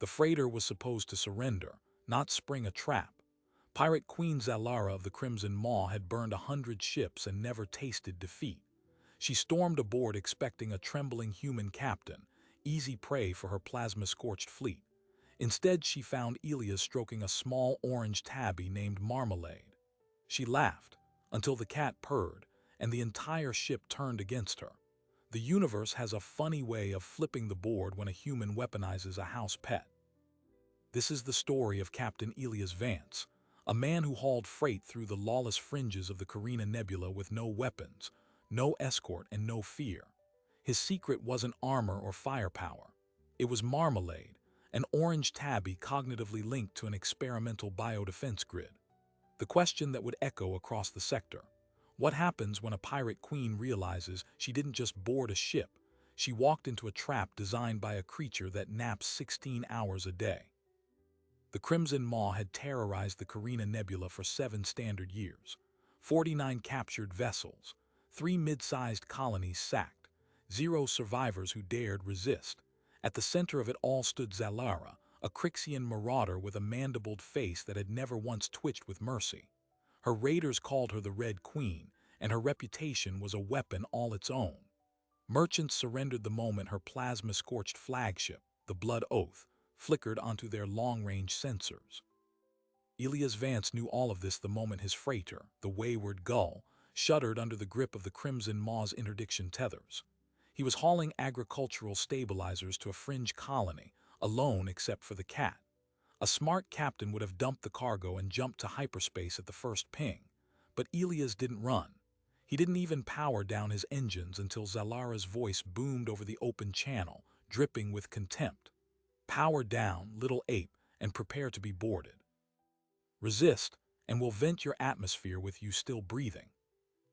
The freighter was supposed to surrender, not spring a trap. Pirate Queen Zalara of the Crimson Maw had burned 100 ships and never tasted defeat. She stormed aboard expecting a trembling human captain, easy prey for her plasma-scorched fleet. Instead, she found Elias stroking a small orange tabby named Marmalade. She laughed, until the cat purred, and the entire ship turned against her. The universe has a funny way of flipping the board when a human weaponizes a house pet. This is the story of Captain Elias Vance, a man who hauled freight through the lawless fringes of the Carina Nebula with no weapons, no escort, and no fear. His secret wasn't armor or firepower. It was Marmalade, an orange tabby cognitively linked to an experimental biodefense grid. The question that would echo across the sector: what happens when a pirate queen realizes she didn't just board a ship, she walked into a trap designed by a creature that naps 16 hours a day? The Crimson Maw had terrorized the Carina Nebula for 7 standard years, 49 captured vessels, 3 mid-sized colonies sacked, 0 survivors who dared resist. At the center of it all stood Zalara, a Crixian marauder with a mandibled face that had never once twitched with mercy. Her raiders called her the Red Queen, and her reputation was a weapon all its own. Merchants surrendered the moment her plasma-scorched flagship, the Blood Oath, flickered onto their long-range sensors. Elias Vance knew all of this the moment his freighter, the Wayward Gull, shuddered under the grip of the Crimson Maw's interdiction tethers. He was hauling agricultural stabilizers to a fringe colony, alone except for the cat. A smart captain would have dumped the cargo and jumped to hyperspace at the first ping. But Elias didn't run. He didn't even power down his engines until Zalara's voice boomed over the open channel, dripping with contempt. Power down, little ape, and prepare to be boarded. Resist, and we'll vent your atmosphere with you still breathing.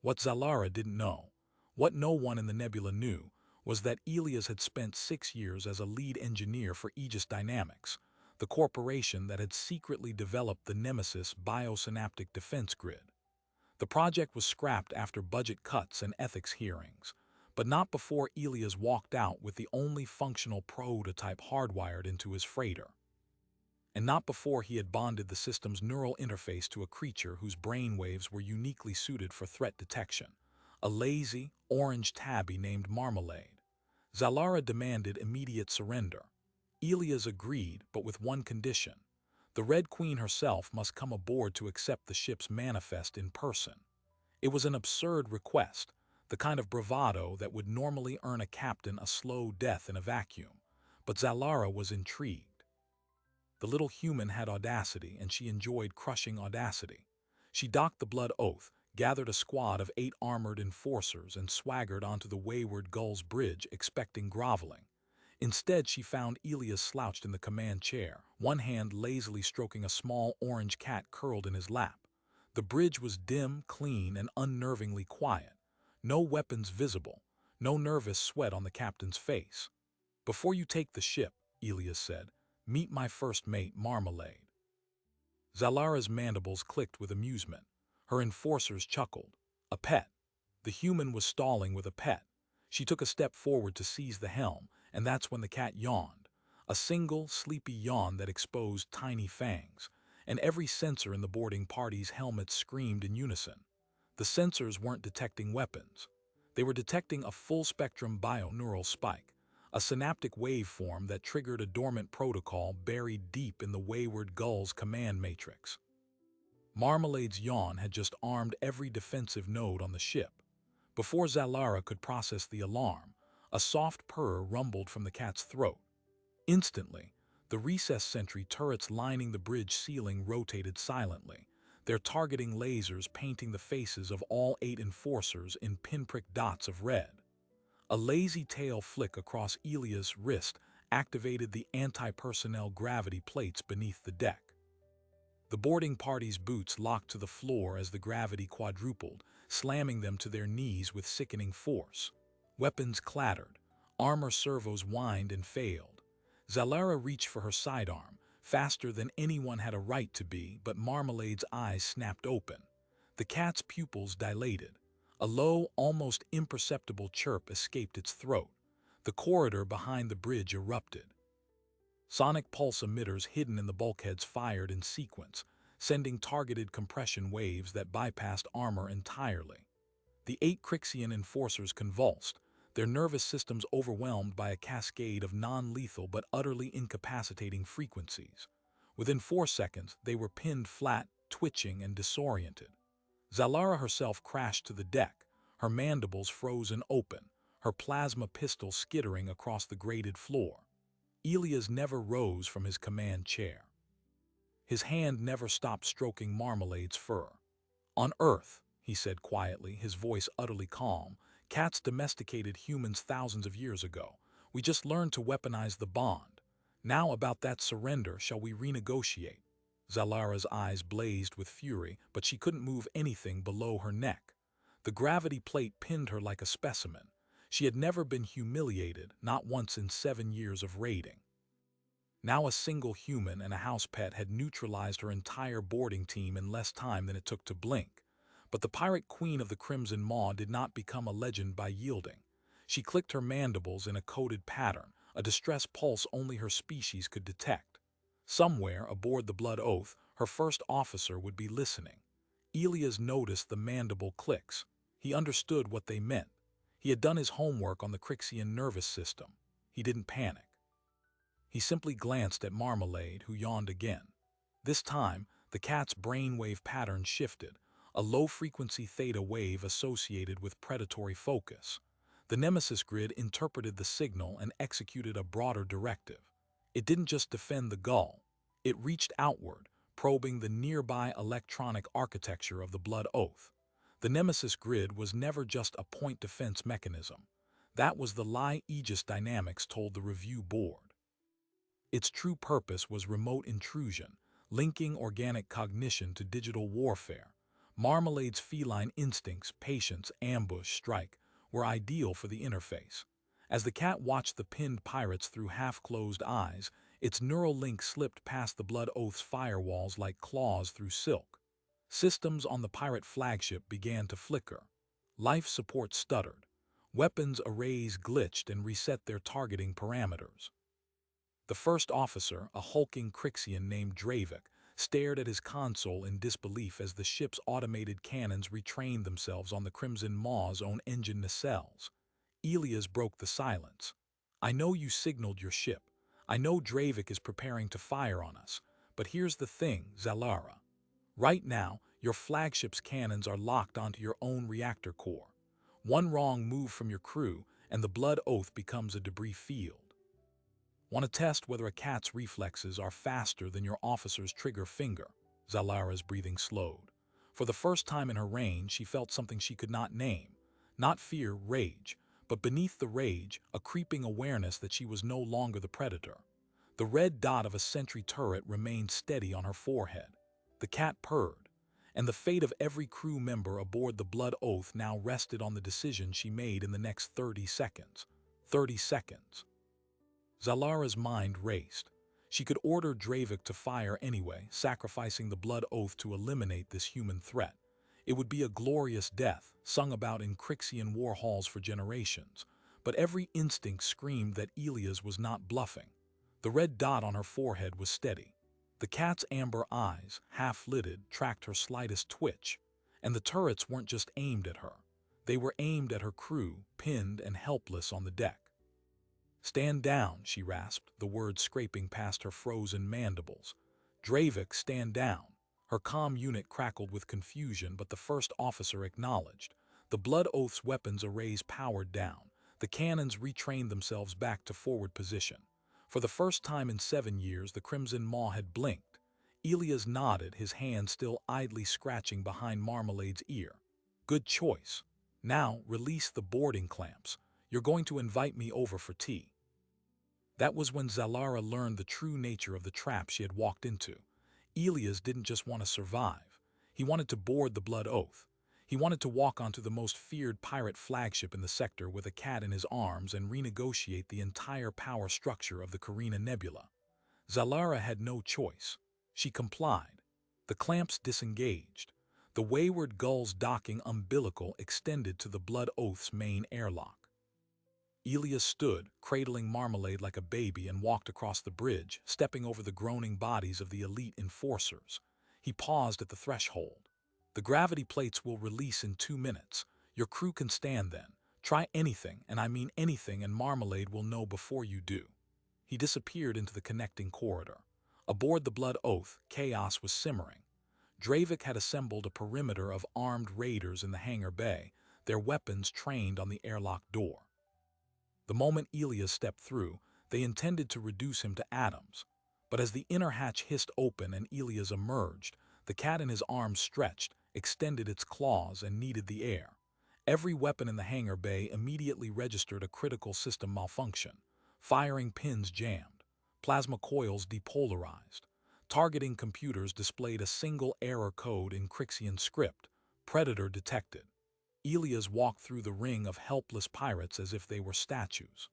What Zalara didn't know, what no one in the nebula knew, was that Elias had spent 6 years as a lead engineer for Aegis Dynamics, the corporation that had secretly developed the Nemesis biosynaptic defense grid. The project was scrapped after budget cuts and ethics hearings, but not before Elias walked out with the only functional prototype hardwired into his freighter. And not before he had bonded the system's neural interface to a creature whose brainwaves were uniquely suited for threat detection, a lazy, orange tabby named Marmalade. Zalara demanded immediate surrender. Elias agreed, but with one condition: the Red Queen herself must come aboard to accept the ship's manifest in person. It was an absurd request, the kind of bravado that would normally earn a captain a slow death in a vacuum, but Zalara was intrigued. The little human had audacity, and she enjoyed crushing audacity. She docked the Blood Oath, gathered a squad of 8 armored enforcers, and swaggered onto the Wayward Gull's bridge, expecting groveling. Instead, she found Elias slouched in the command chair, one hand lazily stroking a small orange cat curled in his lap. The bridge was dim, clean, and unnervingly quiet. No weapons visible, no nervous sweat on the captain's face. "Before you take the ship," Elias said, "meet my first mate, Marmalade." Zalara's mandibles clicked with amusement. Her enforcers chuckled. A pet. The human was stalling with a pet. She took a step forward to seize the helm, and that's when the cat yawned. A single, sleepy yawn that exposed tiny fangs, and every sensor in the boarding party's helmets screamed in unison. The sensors weren't detecting weapons. They were detecting a full-spectrum bioneural spike, a synaptic waveform that triggered a dormant protocol buried deep in the Wayward Gull's command matrix. Marmalade's yawn had just armed every defensive node on the ship. Before Zalara could process the alarm, a soft purr rumbled from the cat's throat. Instantly, the recess sentry turrets lining the bridge ceiling rotated silently, their targeting lasers painting the faces of all 8 enforcers in pinprick dots of red. A lazy tail flick across Elias' wrist activated the anti-personnel gravity plates beneath the deck. The boarding party's boots locked to the floor as the gravity quadrupled, slamming them to their knees with sickening force. Weapons clattered, armor servos whined and failed. Zalara reached for her sidearm, faster than anyone had a right to be, but Marmalade's eyes snapped open. The cat's pupils dilated. A low, almost imperceptible chirp escaped its throat. The corridor behind the bridge erupted. Sonic pulse emitters hidden in the bulkheads fired in sequence, sending targeted compression waves that bypassed armor entirely. The 8 Crixian enforcers convulsed, their nervous systems overwhelmed by a cascade of non-lethal but utterly incapacitating frequencies. Within 4 seconds, they were pinned flat, twitching and disoriented. Zalara herself crashed to the deck, her mandibles frozen open, her plasma pistol skittering across the grated floor. Elias never rose from his command chair. His hand never stopped stroking Marmalade's fur. "On Earth," he said quietly, his voice utterly calm, "cats domesticated humans thousands of years ago. We just learned to weaponize the bond. Now about that surrender, shall we renegotiate?" Zalara's eyes blazed with fury, but she couldn't move anything below her neck. The gravity plate pinned her like a specimen. She had never been humiliated, not once in 7 years of raiding. Now a single human and a house pet had neutralized her entire boarding team in less time than it took to blink. But the pirate queen of the Crimson Maw did not become a legend by yielding. She clicked her mandibles in a coded pattern, a distress pulse only her species could detect. Somewhere aboard the Blood Oath, her first officer would be listening. Elias noticed the mandible clicks. He understood what they meant. He had done his homework on the Crixian nervous system. He didn't panic. He simply glanced at Marmalade, who yawned again. This time, the cat's brainwave pattern shifted, a low-frequency theta wave associated with predatory focus. The Nemesis grid interpreted the signal and executed a broader directive. It didn't just defend the gull. It reached outward, probing the nearby electronic architecture of the Blood Oath. The Nemesis grid was never just a point defense mechanism. That was the lie Aegis Dynamics told the review board. Its true purpose was remote intrusion, linking organic cognition to digital warfare. Marmalade's feline instincts, patience, ambush, strike, were ideal for the interface. As the cat watched the pinned pirates through half-closed eyes, its neural link slipped past the Blood Oath's firewalls like claws through silk. Systems on the pirate flagship began to flicker. Life support stuttered. Weapons arrays glitched and reset their targeting parameters. The first officer, a hulking Crixian named Dravik, stared at his console in disbelief as the ship's automated cannons retrained themselves on the Crimson Maw's own engine nacelles. Elias broke the silence. "I know you signaled your ship. I know Dravik is preparing to fire on us. But here's the thing, Zalara. Right now, your flagship's cannons are locked onto your own reactor core. One wrong move from your crew, and the Blood Oath becomes a debris field. Want to test whether a cat's reflexes are faster than your officer's trigger finger?" Zalara's breathing slowed. For the first time in her reign, she felt something she could not name. Not fear, rage, but beneath the rage, a creeping awareness that she was no longer the predator. The red dot of a sentry turret remained steady on her forehead. The cat purred, and the fate of every crew member aboard the Blood Oath now rested on the decision she made in the next 30 seconds. 30 seconds. Zalara's mind raced. She could order Dravik to fire anyway, sacrificing the Blood Oath to eliminate this human threat. It would be a glorious death, sung about in Crixian war halls for generations. But every instinct screamed that Elias was not bluffing. The red dot on her forehead was steady. The cat's amber eyes, half-lidded, tracked her slightest twitch. And the turrets weren't just aimed at her. They were aimed at her crew, pinned and helpless on the deck. "Stand down," she rasped, the words scraping past her frozen mandibles. "Dravik, stand down." Her comm unit crackled with confusion, but the first officer acknowledged. The Blood Oath's weapons arrays powered down. The cannons retrained themselves back to forward position. For the first time in 7 years, the Crimson Maw had blinked. Elias nodded, his hand still idly scratching behind Marmalade's ear. "Good choice. Now, release the boarding clamps. You're going to invite me over for tea." That was when Zalara learned the true nature of the trap she had walked into. Elias didn't just want to survive. He wanted to board the Blood Oath. He wanted to walk onto the most feared pirate flagship in the sector with a cat in his arms and renegotiate the entire power structure of the Carina Nebula. Zalara had no choice. She complied. The clamps disengaged. The wayward gull's docking umbilical extended to the Blood Oath's main airlock. Elias stood, cradling Marmalade like a baby, and walked across the bridge, stepping over the groaning bodies of the elite enforcers. He paused at the threshold. The gravity plates will release in 2 minutes. Your crew can stand then. Try anything, and I mean anything, and Marmalade will know before you do. He disappeared into the connecting corridor. Aboard the Blood Oath, chaos was simmering. Dravik had assembled a perimeter of armed raiders in the hangar bay, their weapons trained on the airlock door. The moment Elias stepped through, they intended to reduce him to atoms. But as the inner hatch hissed open and Elias emerged, the cat in his arms stretched, extended its claws, and kneaded the air. Every weapon in the hangar bay immediately registered a critical system malfunction. Firing pins jammed. Plasma coils depolarized. Targeting computers displayed a single error code in Crixian script. Predator detected. Elias walked through the ring of helpless pirates as if they were statues.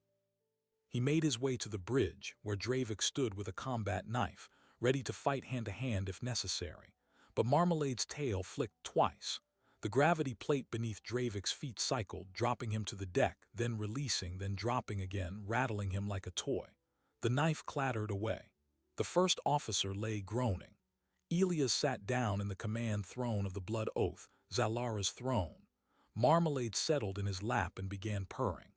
He made his way to the bridge, where Dravik stood with a combat knife, ready to fight hand-to-hand if necessary. But Marmalade's tail flicked twice. The gravity plate beneath Dravik's feet cycled, dropping him to the deck, then releasing, then dropping again, rattling him like a toy. The knife clattered away. The first officer lay groaning. Elias sat down in the command throne of the Blood Oath, Zalara's throne. Marmalade settled in his lap and began purring.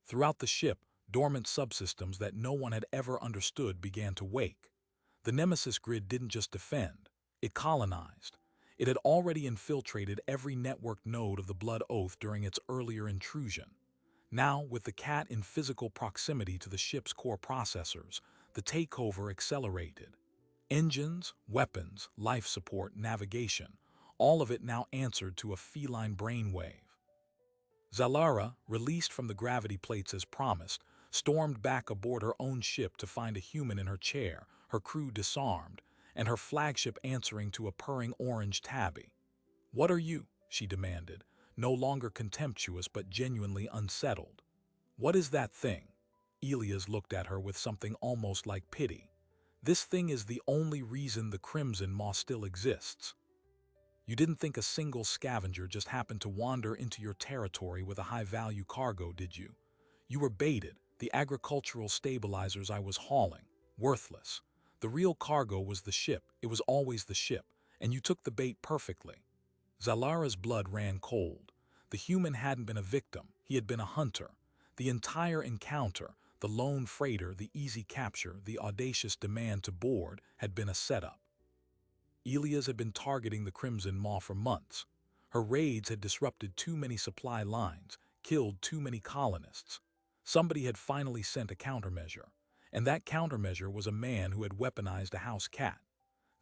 Throughout the ship, dormant subsystems that no one had ever understood began to wake. The Nemesis grid didn't just defend, it colonized. It had already infiltrated every network node of the Blood Oath during its earlier intrusion. Now, with the cat in physical proximity to the ship's core processors, the takeover accelerated. Engines, weapons, life support, navigation, all of it now answered to a feline brainwave. Zalara, released from the gravity plates as promised, stormed back aboard her own ship to find a human in her chair, her crew disarmed, and her flagship answering to a purring orange tabby. "What are you?" she demanded, no longer contemptuous but genuinely unsettled. "What is that thing?" Elias looked at her with something almost like pity. "This thing is the only reason the Crimson Maw still exists. You didn't think a single scavenger just happened to wander into your territory with a high-value cargo, did you? You were baited, the agricultural stabilizers I was hauling, worthless. The real cargo was the ship, it was always the ship, and you took the bait perfectly." Zalara's blood ran cold. The human hadn't been a victim, he had been a hunter. The entire encounter, the lone freighter, the easy capture, the audacious demand to board, had been a setup. Elias had been targeting the Crimson Maw for months. Her raids had disrupted too many supply lines, killed too many colonists. Somebody had finally sent a countermeasure, and that countermeasure was a man who had weaponized a house cat.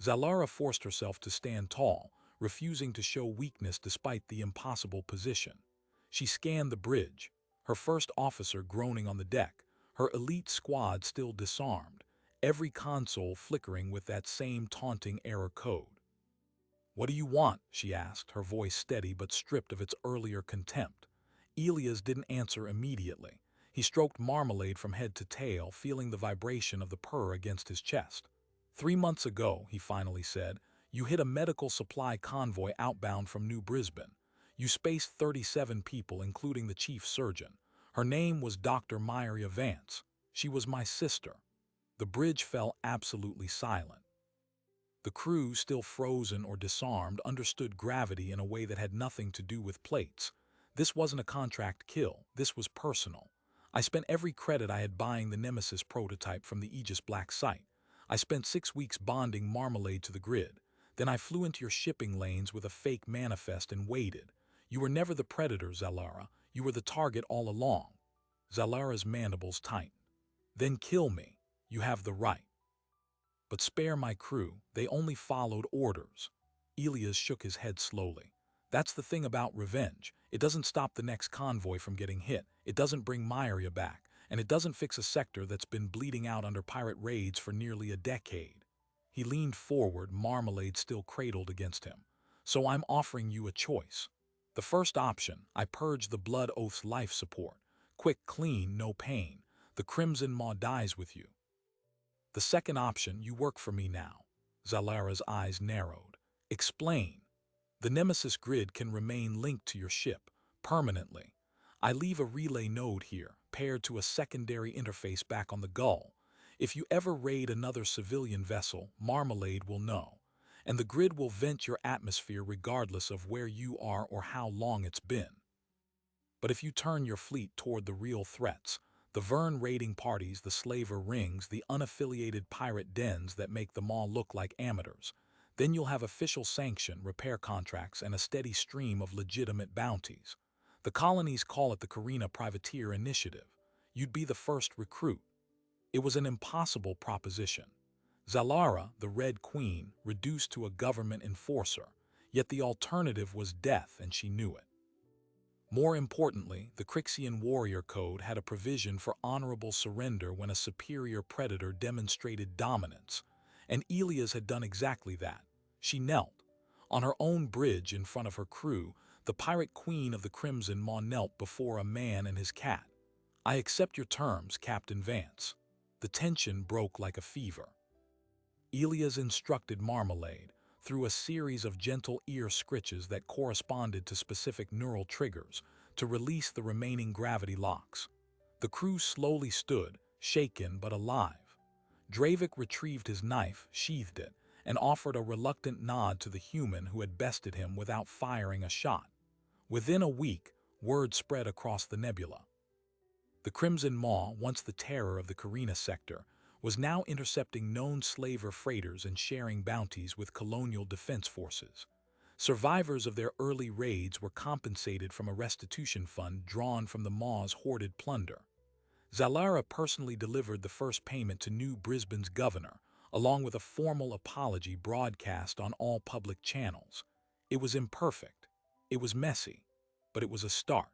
Zalara forced herself to stand tall, refusing to show weakness despite the impossible position. She scanned the bridge, her first officer groaning on the deck, her elite squad still disarmed, every console flickering with that same taunting error code. "What do you want?" she asked, her voice steady but stripped of its earlier contempt. Elias didn't answer immediately. He stroked Marmalade from head to tail, feeling the vibration of the purr against his chest. "3 months ago," he finally said, "you hit a medical supply convoy outbound from New Brisbane. You spaced 37 people, including the chief surgeon. Her name was Dr. Myria Vance. She was my sister." The bridge fell absolutely silent. The crew, still frozen or disarmed, understood gravity in a way that had nothing to do with plates. This wasn't a contract kill, this was personal. I spent every credit I had buying the Nemesis prototype from the Aegis Black site. I spent 6 weeks bonding Marmalade to the grid. Then I flew into your shipping lanes with a fake manifest and waited. You were never the predator, Zalara. You were the target all along. Zalara's mandibles tightened. "Then kill me. You have the right. But spare my crew, they only followed orders." Elias shook his head slowly. "That's the thing about revenge. It doesn't stop the next convoy from getting hit, it doesn't bring Myria back, and it doesn't fix a sector that's been bleeding out under pirate raids for nearly a decade." He leaned forward, Marmalade still cradled against him. "So I'm offering you a choice. The first option, I purge the Blood Oath's life support. Quick, clean, no pain. The Crimson Maw dies with you. The second option, you work for me now." Zalara's eyes narrowed. "Explain." "The Nemesis grid can remain linked to your ship, permanently. I leave a relay node here, paired to a secondary interface back on the Gull. If you ever raid another civilian vessel, Marmalade will know, and the grid will vent your atmosphere regardless of where you are or how long it's been. But if you turn your fleet toward the real threats, the Vern raiding parties, the slaver rings, the unaffiliated pirate dens that make them all look like amateurs, then you'll have official sanction, repair contracts, and a steady stream of legitimate bounties. The colonies call it the Carina Privateer Initiative. You'd be the first recruit. It was an impossible proposition. Zalara, the Red Queen, reduced to a government enforcer, yet the alternative was death, and she knew it. More importantly, the Crixian Warrior Code had a provision for honorable surrender when a superior predator demonstrated dominance, and Elias had done exactly that. She knelt. On her own bridge in front of her crew, the pirate queen of the Crimson Maw knelt before a man and his cat. "I accept your terms, Captain Vance." The tension broke like a fever. Elias instructed Marmalade, through a series of gentle ear scritches that corresponded to specific neural triggers, to release the remaining gravity locks. The crew slowly stood, shaken but alive. Dravik retrieved his knife, sheathed it, and offered a reluctant nod to the human who had bested him without firing a shot. Within a week, word spread across the nebula. The Crimson Maw, once the terror of the Carina sector, was now intercepting known slaver freighters and sharing bounties with colonial defense forces. Survivors of their early raids were compensated from a restitution fund drawn from the Maw's hoarded plunder. Zalara personally delivered the first payment to New Brisbane's governor, along with a formal apology broadcast on all public channels. It was imperfect, it was messy, but it was a start.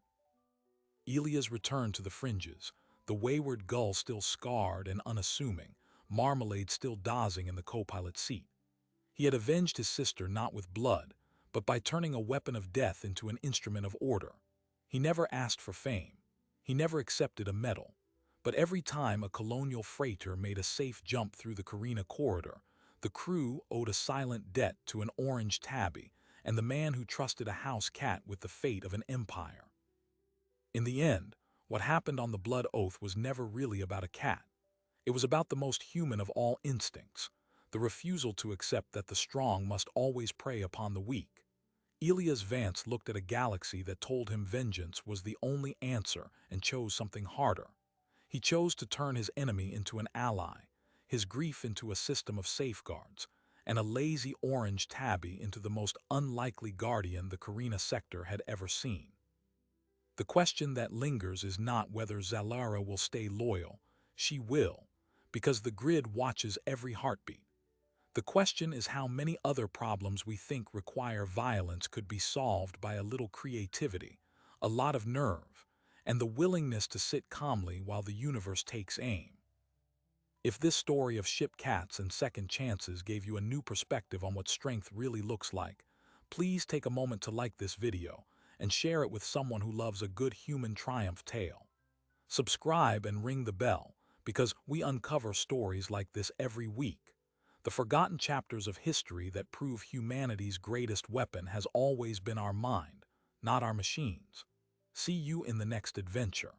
Elias returned to the fringes, the wayward Gull still scarred and unassuming, Marmalade still dozing in the co-pilot seat. He had avenged his sister not with blood, but by turning a weapon of death into an instrument of order. He never asked for fame. He never accepted a medal. But every time a colonial freighter made a safe jump through the Carina corridor, the crew owed a silent debt to an orange tabby and the man who trusted a house cat with the fate of an empire. In the end, what happened on the Blood Oath was never really about a cat. It was about the most human of all instincts, the refusal to accept that the strong must always prey upon the weak. Elias Vance looked at a galaxy that told him vengeance was the only answer and chose something harder. He chose to turn his enemy into an ally, his grief into a system of safeguards, and a lazy orange tabby into the most unlikely guardian the Carina sector had ever seen. The question that lingers is not whether Zalara will stay loyal. She will, because the grid watches every heartbeat. The question is how many other problems we think require violence could be solved by a little creativity, a lot of nerve, and the willingness to sit calmly while the universe takes aim. If this story of ship cats and second chances gave you a new perspective on what strength really looks like, please take a moment to like this video and share it with someone who loves a good human triumph tale. Subscribe and ring the bell, because we uncover stories like this every week. The forgotten chapters of history that prove humanity's greatest weapon has always been our mind, not our machines. See you in the next adventure.